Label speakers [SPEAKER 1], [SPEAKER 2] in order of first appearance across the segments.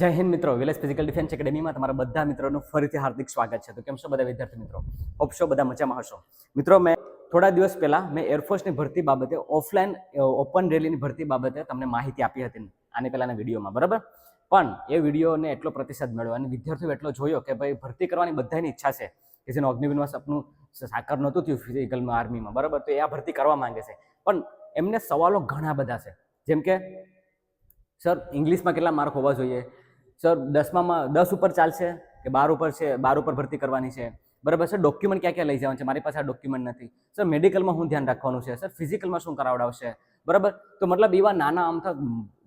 [SPEAKER 1] જય હિન્દ મિત્રો, village physical defence એકેડેમીમાં તમારા બધા મિત્રોનું ફરીથી હાર્દિક સ્વાગત છે. તો કેમ છો બધા વિદ્યાર્થી મિત્રો? હોપ છો બધા મજામાં હશો. મિત્રો, મેં થોડા દિવસ પહેલા એરફોર્સની ભરતી બાબતે ઓફલાઈન ઓપન રેલીની ભરતી બાબતે તમને માહિતી આપી હતી આની પહેલાના વિડીયોમાં, બરાબર. પણ એ વિડીયોને એટલો પ્રતિસાદ મળ્યો અને વિદ્યાર્થીઓ એટલો જોયો કે ભાઈ ભરતી કરવાની બધાની ઈચ્છા છે કે જેનું અગ્નિવીરમાં સપનું સાકાર નહોતું થયું ફિઝિકલમાં આર્મીમાં, બરાબર. તો એ આ ભરતી કરવા માંગે છે, પણ એમને સવાલો ઘણા બધા છે. જેમ કે સર ઇંગ્લિશમાં કેટલા માર્ક હોવા જોઈએ, સર 10માં 10 ઉપર ચાલશે કે 12 ઉપર છે, 12 ઉપર ભરતી કરવાની છે, બરાબર. સર ડોક્યુમેન્ટ ક્યાં ક્યાં લઈ જવાનું છે, મારી પાસે આ ડોક્યુમેન્ટ નથી. સર મેડિકલમાં શું ધ્યાન રાખવાનું છે, સર ફિઝિકલમાં શું કરાવડાવશે, બરાબર. તો મતલબ એવા નાના આમથા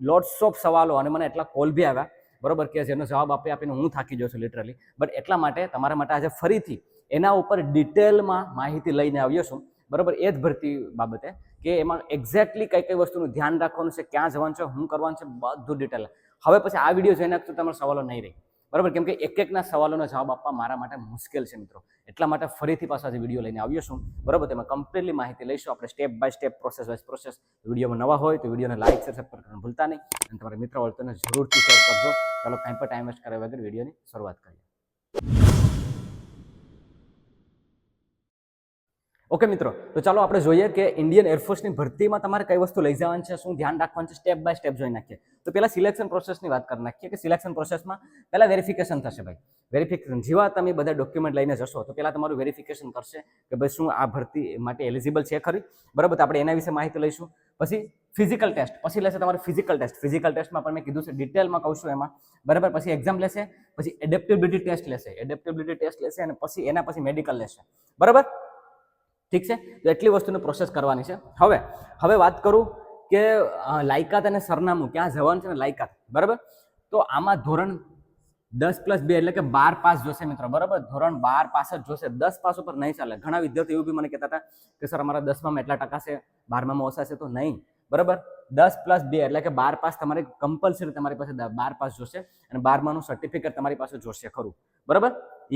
[SPEAKER 1] લોટ્સ ઓફ સવાલો અને મને એટલા કોલ બી આવ્યા, બરાબર, કે જેનો જવાબ આપીને હું થાકી ગયો છું લિટરલી. બટ એટલા માટે તમારા માટે આજે ફરીથી એના ઉપર ડિટેલમાં માહિતી લઈને આવ્યો છું, બરાબર. એ જ ભરતી બાબતે કે એમાં એક્ઝેક્ટલી કઈ કઈ વસ્તુનું ધ્યાન રાખવાનું છે, ક્યાં જવાનું છે, શું કરવાનું છે, બધું ડિટેલ. હવે પછી આ વિડીયો જોઈને તો તમારા સવાલો નહીં રહે, બરાબર, કેમ કે એકના સવાલોનો જવાબ આપવા મારા માટે મુશ્કેલ છે મિત્રો. એટલા માટે ફરીથી પાછો આજે વિડીયો લઈને આવ્યો છું, બરાબર. તેમાં કમ્પ્લીટલી માહિતી લઈશું આપણે, step by step, process wise process. વિડીયોમાં નવા હોય તો વિડીયોને લાઈક શેર સબસ્ક્રાઇબ કરવાનું ભૂલતા નહીં અને તમારા મિત્રો વર્તોને જરૂરથી શેર કરજો. ચાલો કાંઈ પણ ટાઈમ વેસ્ટ કર્યા વગર વિડીયોની શરૂઆત કરીએ. ઓકે મિત્રો, તો ચાલો આપણે જોઈએ કે ઇન્ડિયન એરફોર્સની ભરતીમાં તમારે કઈ વસ્તુ લઈ જવાની છે, શું ધ્યાન રાખવાનું છે, સ્ટેપ બાય સ્ટેપ જોઈ નાખીએ. તો પહેલા સિલેક્શન પ્રોસેસની વાત કરી નાખીએ કે સિલેક્શન પ્રોસેસમાં પહેલા વેરિફિકેશન થશે ભાઈ. વેરિફિકેશન જેવા તમે બધા ડોક્યુમેન્ટ લઈને જશો તો પહેલા તમારું વેરિફિકેશન કરશે કે ભાઈ શું આ ભરતી માટે એલિજિબલ છે ખરી, બરાબર. તો આપણે એના વિશે માહિતી લઈશું. પછી ફિઝિકલ ટેસ્ટ, પછી લેશે તમારું ફિઝિકલ ટેસ્ટ. ફિઝિકલ ટેસ્ટમાં પણ મેં કીધું છે, ડિટેલમાં કહું છું એમાં, બરાબર. પછી એક્ઝામ લેશે, પછી એડેપ્ટેબિલિટી ટેસ્ટ લેશે, એડેપ્ટેબિલિટી ટેસ્ટ લેશે અને પછી એના પછી મેડિકલ લેશે, બરાબર. ઠીક છે, તો એટલી વસ્તુની પ્રોસેસ કરવાની છે. હવે વાત કરું કે લાયકાત અને સરનામું ક્યાં જવાનું છે ને લાયકાત, બરાબર. તો આમાં ધોરણ 10+2 એટલે કે 12 પાસ જોશે મિત્રો, બરાબર. ધોરણ 12 પાસ જ જોશે, 10 પાસ ઉપર નહીં ચાલે. ઘણા વિદ્યાર્થીઓ એવું બી મને કહેતા હતા કે સર અમારા 10માં એટલા ટકા છે, 12માં ઓછા છે, તો નહીં, બરાબર. 10+2 એટલે કે 12 પાસ તમારે કમ્પલસરી તમારી પાસે 12 પાસ જોશે અને 12માનું સર્ટિફિકેટ તમારી પાસે જોશે ખરું, બરાબર.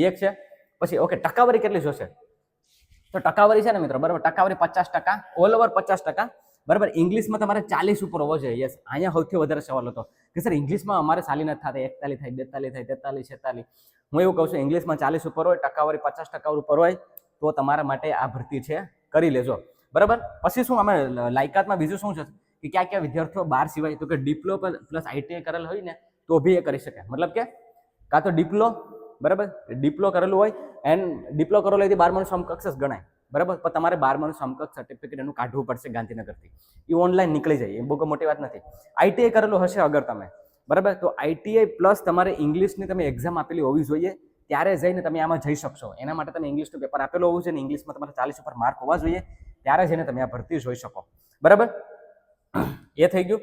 [SPEAKER 1] એક છે. પછી ઓકે, ટકાવારી કેટલી જોશે? તો ટકાવારી છે ને મિત્રો, બરાબર, ટકાવારી 50%, ઓલ ઓવર 50%, બરાબર. ઇંગ્લિશમાં તમારે 40 ઉપર હોવો જોઈએ. યસ, અહીંયા સૌથી વધારે સવાલ હતો કે સર ઇંગ્લિશમાં અમારે સાલી નથી થતા, 41 થાય, 42 થાય, 43, 46. હું એવું કહું છું, ઇંગ્લિશમાં 40 ઉપર હોય, ટકાવારી 50% ઉપર હોય તો તમારા માટે આ ભરતી છે, કરી લેજો, બરાબર. પછી શું અમે લાયકાતમાં બીજું શું છે કે ક્યાં ક્યાં વિદ્યાર્થીઓ 12 સિવાય, તો કે ડિપ્લો પ્લસ ITI કરેલ હોય ને તો બી એ કરી શકે. મતલબ કે કાં તો ડિપ્લો, બરાબર, ડિપ્લો કરેલું હોય એન્ડ ડિપ્લો કરેલો હોય 12માનું સમકક્ષ જ ગણાય, બરાબર. પણ તમારે 12માનું સમકક્ષ સર્ટિફિકેટ એનું કાઢવું પડશે ગાંધીનગરથી. એ ઓનલાઈન નીકળી જાય, એ બહુ મોટી વાત નથી. ITI કરેલું હશે અગર તમે, બરાબર, તો ITI પ્લસ તમારે ઇંગ્લિશની તમે એક્ઝામ આપેલી હોવી જોઈએ, ત્યારે જઈને તમે આમાં જઈ શકશો. એના માટે તમે ઇંગ્લિશનું પેપર આપેલું હોવું જોઈએ, ઇંગ્લિશમાં તમારે 40 ઉપર માર્ક હોવા જોઈએ, ત્યારે જઈને તમે આ ભરતી જોઈ શકો, બરાબર. એ થઈ ગયું.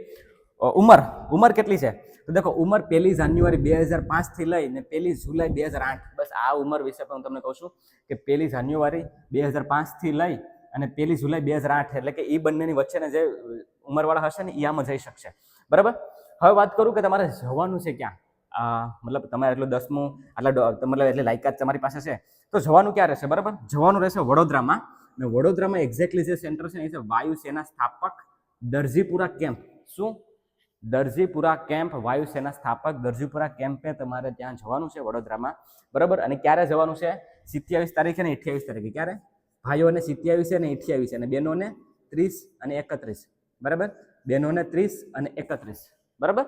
[SPEAKER 1] ઉંમર કેટલી છે? તો દેખો, ઉંમર 1 જાન્યુઆરી 2005 થી લઈને 1 જુલાઈ 2008, બસ આ ઉંમર વિશે પણ હું તમને કહું છું કે 1 જાન્યુઆરી 2005 થી લઈ અને 1 જુલાઈ 2008 એટલે કે એ બંનેની વચ્ચેના જે ઉંમરવાળા હશે ને એ આમાં જઈ શકશે, બરાબર. હવે વાત કરું કે તમારે જવાનું છે ક્યાં, મતલબ તમારે એટલું 10મું મતલબ એટલે લાયકાત તમારી પાસે છે તો જવાનું ક્યાં રહેશે, બરાબર. જવાનું રહેશે વડોદરામાં. અને વડોદરામાં એક્ઝેક્ટલી જે સેન્ટર છે એ છે વાયુસેના સ્થાપક દરજીપુરા કેમ્પ. શું? દરજીપુરા કેમ્પ, વાયુસેના સ્થાપક દરજીપુરા કેમ્પે તમારે ત્યાં જવાનું છે વડોદરામાં, બરાબર. અને ક્યારે જવાનું છે? 27 તારીખે ને 28 તારીખે. ક્યારે? ભાઈઓને 27 અને 28 અને બહેનોને 30 અને 31, બરાબર. બહેનોને 30 અને 31, બરાબર.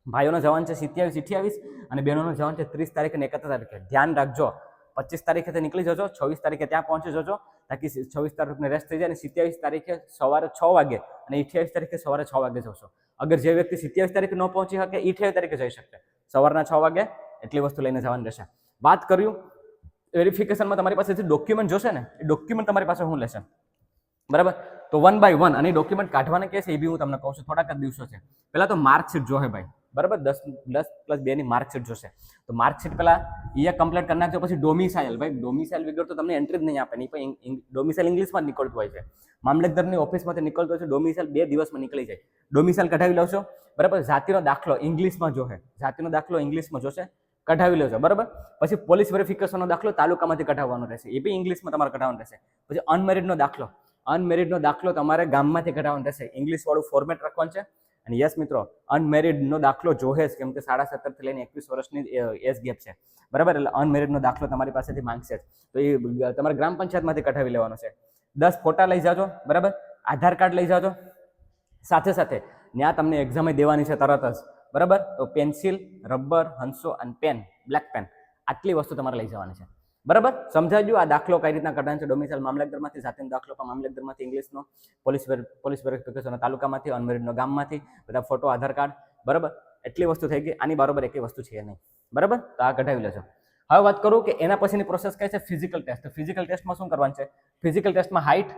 [SPEAKER 1] ભાઈઓનો જવાન છે 27, 28 અને બહેનોનો જવાન છે 30 તારીખે અને 31 તારીખે. ધ્યાન રાખજો, 25 તારીખે નીકળી જજો, 26 તારીખે ત્યાં પહોંચી જજો તાકી 26 તારીખને રેસ્ટ થઈ જાય અને 27 તારીખે સવારે 6 વાગે અને 28 તારીખે સવારે 6 વાગે જશો. અગર જે વ્યક્તિ 27 તારીખે ન પહોંચી શકે 28 તારીખે જઈ શકશે સવારના 6 વાગે. એટલી વસ્તુ લઈને જવાની રહેશે. વાત કર્યું વેરિફિકેશનમાં તમારી પાસે જે ડોક્યુમેન્ટ જોશે ને એ ડોક્યુમેન્ટ તમારી પાસે શું લેશે, બરાબર. તો 1 by 1 અને ડોક્યુમેન્ટ કાઢવાના કે છે એ બી હું તમને કહું છું, થોડાક જ દિવસો છે. પહેલા તો માર્કશીટ જોશે ભાઈ, બરાબર. 10+2 ની માર્કશીટ જોશે. તો માર્કશીટ પહેલા એ કમ્પ્લીટ કરી નાખજો. પછી ડોમિસાઇલ, ભાઈ ડોમિસાઇલ વગર તો તમને એન્ટ્રી જ નહીં આપે. નહીં પણ ડોમિસાઇલ ઇંગ્લિશમાં જ નીકળતું હોય છે, મામલતદારની ઓફિસમાંથી નીકળતો હોય છે. ડોમિસાઇલ 2 દિવસમાં નીકળી જાય. ડોમિસાઇલ કઢાવી લેશો, બરાબર. જાતિનો દાખલો ઇંગ્લિશમાં જોશે, જાતિનો દાખલો ઇંગ્લિશમાં જોશે, કઢાવી લેજો, બરાબર. પછી પોલીસ વેરિફિકેશનનો દાખલો તાલુકામાંથી કઢાવવાનો રહેશે, એ બી ઇંગ્લિશમાં તમારે કઢાવવાનો રહેશે. પછી અનમેરિડનો દાખલો તમારે ગામમાંથી કઢાવવાનો રહેશે. ઇંગ્લિશ વાળું ફોર્મેટ રાખવાનું છે અને યસ મિત્રો, અનમેરિડનો દાખલો જોહે જ, કેમ કે 17.5 થી લઈને 21 વર્ષની એજ ગેપ છે, બરાબર. એટલે અનમેરિડનો દાખલો તમારી પાસેથી માંગશે જ, તો એ તમારે ગ્રામ પંચાયતમાંથી કઢાવી લેવાનો છે. 10 ફોટા લઈ જાજો, બરાબર. આધાર કાર્ડ લઈ જાજો, સાથે સાથે ત્યાં તમને એક્ઝામ દેવાની છે તરત જ, બરાબર. તો પેન્સિલ, રબર, હંસો અને પેન, બ્લેક પેન, આટલી વસ્તુ તમારે લઈ જવાની છે, બરાબર. સમજાજો આ દાખલો કઈ રીતના કઢાવાનો છે. ડોમિસાઇલ મામલતદારમાંથી, જાતિનો દાખલો પણ મામલતદારમાંથી, ઇંગ્લિશનો પોલીસ વેરિફિકેશન તાલુકામાંથી, અનમેરિડનો ગામમાંથી, બધા ફોટો, આધાર કાર્ડ, બરાબર. એટલી વસ્તુ થઈ ગઈ. આની બરાબર એકે વસ્તુ છે નહીં, બરાબર. તો આ કઢાવી લેજો. હવે વાત કરું કે એના પછીની પ્રોસેસ કઈ છે, ફિઝિકલ ટેસ્ટ. તો ફિઝિકલ ટેસ્ટમાં શું કરવાનું છે? ફિઝિકલ ટેસ્ટમાં હાઇટ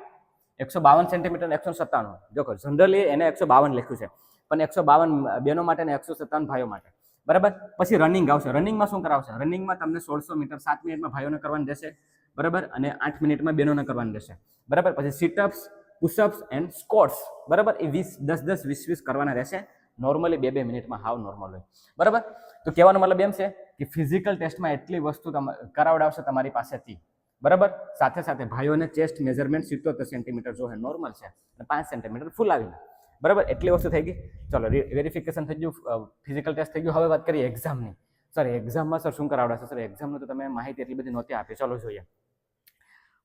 [SPEAKER 1] 152 સેન્ટીમીટર, 157. જો જનરલી એને 152 લખ્યું છે, પણ 152 બહેનો માટે અને 157 ભાઈઓ માટે, બરાબર. પછી રનિંગ આવશે. રનિંગમાં શું કરાવશે? રનિંગમાં તમને 1600 મીટર 7 મિનિટમાં ભાઈઓને કરવાની રહેશે, બરાબર, અને 8 મિનિટમાં બહેનોને કરવાની રહેશે, બરાબર. પછી સીટઅપ્સ, પુશઅપ્સ એન્ડ સ્કોટ્સ, બરાબર, એ 10-10 20-20 કરવાના રહેશે. નોર્મલી 2-2 મિનિટમાં, હાવ નોર્મલ હોય, બરાબર. તો કહેવાનો મતલબ એમ છે કે ફિઝિકલ ટેસ્ટમાં એટલી વસ્તુ કરાવડાવશે તમારી પાસેથી, બરાબર. સાથે સાથે ભાઈઓને ચેસ્ટ મેઝરમેન્ટ 77 સેન્ટીમીટર જો નોર્મલ છે અને 5 સેન્ટીમીટર ફૂલ આવીને, બરાબર. એટલી વસ્તુ થઈ ગઈ. ચલો, વેરિફિકેશન થઈ ગયું, ફિઝિકલ ટેસ્ટ થઈ ગયું. હવે વાત કરીએ એક્ઝામની. સર એક્ઝામમાં સર શું કરાવડાવશે? સર એક્ઝામનું તો તમે માહિતી એટલી બધી નહોતી આપી. ચલો જોઈએ.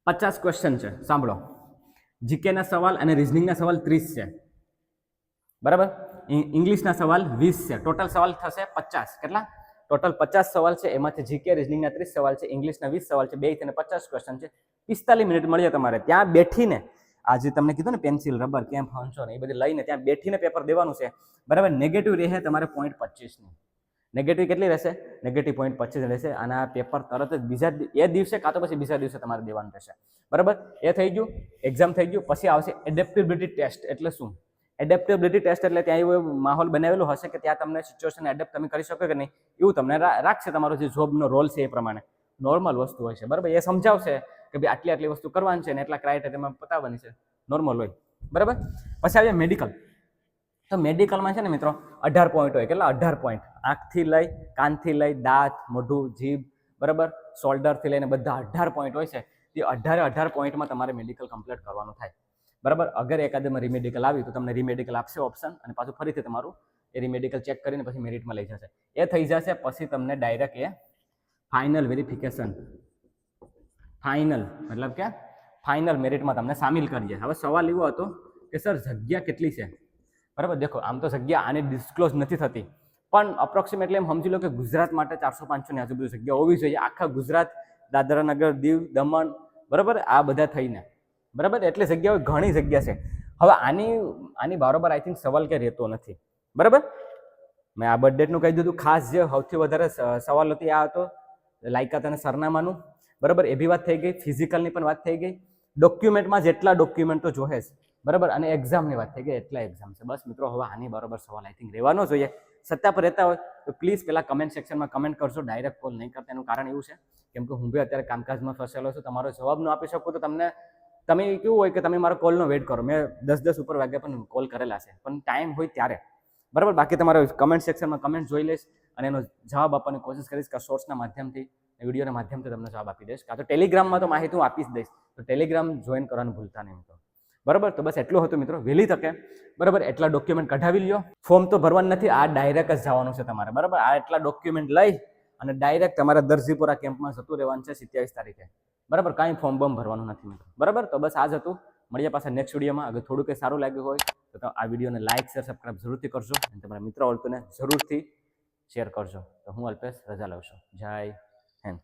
[SPEAKER 1] 50 ક્વેશ્ચન છે, સાંભળો. જીકેના સવાલ અને રિઝનિંગના સવાલ 30 છે, બરાબર. ઇંગ્લિશના સવાલ 20 છે. ટોટલ સવાલ થશે 50. કેટલા? ટોટલ 50 સવાલ છે. એમાંથી જીકે રિઝનિંગના 30 સવાલ છે, ઇંગ્લિશના 20 સવાલ છે, બે થઈને 50 ક્વેશ્ચન છે. 45 મિનિટ મળીએ તમારે ત્યાં બેઠીને. આજે તમને કીધું ને પેન્સિલ, રબર, કેમ, હંસો ને એ બધી લઈને ત્યાં બેઠીને પેપર દેવાનું છે, બરાબર. નેગેટિવ રહે તમારે 0.25 ની. નેગેટિવ કેટલી રહેશે? નેગેટિવ 0.25 રહેશે. અને આ પેપર તરત જ એ દિવસે કાં તો પછી બીજા દિવસે તમારે દેવાનું રહેશે, બરાબર. એ થઈ ગયું, એક્ઝામ થઈ ગયું. પછી આવશે એડેપ્ટેબિલિટી ટેસ્ટ. એટલે શું? એડેપ્ટેબિલિટી ટેસ્ટ એટલે ત્યાં એવો માહોલ બનાવેલો હશે કે ત્યાં તમને સિચ્યુએશન એડેપ્ટ તમે કરી શકો કે નહીં એવું તમને રાખશે. તમારો જે જોબનો રોલ છે એ પ્રમાણે નોર્મલ વસ્તુ હોય છે, બરાબર. એ સમજાવશે કે ભાઈ આટલી વસ્તુ કરવાની છે અને એટલા ક્રાઇટેરિયામાં પતાવવાની છે, નોર્મલ હોય, બરાબર. પછી આવે મેડિકલ. તો મેડિકલમાં છે ને મિત્રો 18 પોઈન્ટ હોય. કેટલા? 18 પોઈન્ટ. આંખથી લઈ, કાનથી લઈ, દાંત, મોઢું, જીભ, બરાબર, શોલ્ડરથી લઈને બધા 18 પોઈન્ટ હોય છે. એ 18 પોઈન્ટમાં તમારે મેડિકલ કમ્પ્લીટ કરવાનું થાય, બરાબર. અગર એકાદમાં રીમેડિકલ આવી તો તમને રીમેડિકલ આપશે ઓપ્શન, અને પાછું ફરીથી તમારું એ રીમેડિકલ ચેક કરીને પછી મેરિટમાં લઈ જશે. એ થઈ જશે પછી તમને ડાયરેક્ટ એ ફાઇનલ વેરિફિકેશન, ફાઇનલ મતલબ કે ફાઇનલ મેરિટમાં તમને સામેલ કરીએ. હવે સવાલ એવો હતો કે સર જગ્યા કેટલી છે, બરાબર. દેખો, આમ તો જગ્યા આને ડિસ્ક્લોઝ નથી થતી, પણ અપ્રોક્સિમેટલી એમ સમજી લો કે ગુજરાત માટે 400-500 ની આજુબાજુ જગ્યા હોવી જોઈએ. આખા ગુજરાત, દાદરા નગર, દીવ, દમણ, બરાબર, આ બધા થઈને, બરાબર. એટલે જગ્યાઓ ઘણી જગ્યા છે. હવે આની બરાબર આઈ થિંક સવાલ કે રહેતો નથી, બરાબર. મેં આ બર્થડેટનું કહી દીધું. ખાસ જે સૌથી વધારે સવાલ હતી આ હતો લાયકાત અને સરનામાનું, બરાબર. એ બી વાત થઈ ગઈ. ફિઝિકલની પણ વાત થઈ ગઈ. ડોક્યુમેન્ટમાં જેટલા ડોક્યુમેન્ટો જોહે છે, બરાબર. અને એક્ઝામની વાત થઈ ગઈ, એટલા એક્ઝામ છે. બસ મિત્રો, હવે આની બરાબર સવાલ આઈ થિંક રહેવાનો જોઈએ. સત્તા પર રહેતા હોય તો પ્લીઝ પેલા કમેન્ટ સેક્શનમાં કમેન્ટ કરજો. ડાયરેક્ટ કોલ નહીં કરતા. એનું કારણ એવું છે કેમ કે હું બી અત્યારે કામકાજમાં ફસેલો છું. તમારો જવાબ ન આપી શકું તો તમે કેવું હોય કે તમે મારો કોલનો વેઇટ કરો. મેં 10 ઉપર વાગ્યા પણ કોલ કરેલા છે, પણ ટાઈમ હોય ત્યારે, બરાબર. બાકી તમારો કમેન્ટ સેક્શનમાં કમેન્ટ જોઈ લઈશ અને એનો જવાબ આપવાની કોશિશ કરીશ કે શોર્ટ્સના માધ્યમથી, વિડીયોના માધ્યમથી તમને જવાબ આપી દઈશ. કાં તો ટેલિગ્રામમાં તો માહિતી હું આપી જ દઈશ. તો ટેલિગ્રામ જોઈન કરવાનું ભૂલતા નહીં મિત્રો, બરાબર. તો બસ એટલું હતું મિત્રો. વહેલી તકે, બરાબર, એટલા ડોક્યુમેન્ટ કઢાવી લ્યો. ફોર્મ તો ભરવાનું નથી, આ ડાયરેક્ટ જ જવાનું છે તમારે, બરાબર. આ એટલા ડોક્યુમેન્ટ લઈ અને ડાયરેક્ટ તમારે દરજીપુરા કેમ્પમાં જતું રહેવાનું છે 27 તારીખે, બરાબર. કાંઈ ફોર્મ બમ ભરવાનું નથી મિત્રો, બરાબર. તો બસ આ જ હતું. મળીએ પાછા નેક્સ્ટ વિડીયોમાં. અગર થોડું કંઈ સારું લાગ્યું હોય તો આ વિડીયોને લાઇક, શેર, સબસ્ક્રાઇબ જરૂરથી કરજો અને તમારા મિત્રો અલ્પને જરૂરથી શેર કરજો. તો હું અલ્પેશ રજા લઉં છું. જય હિન્દ.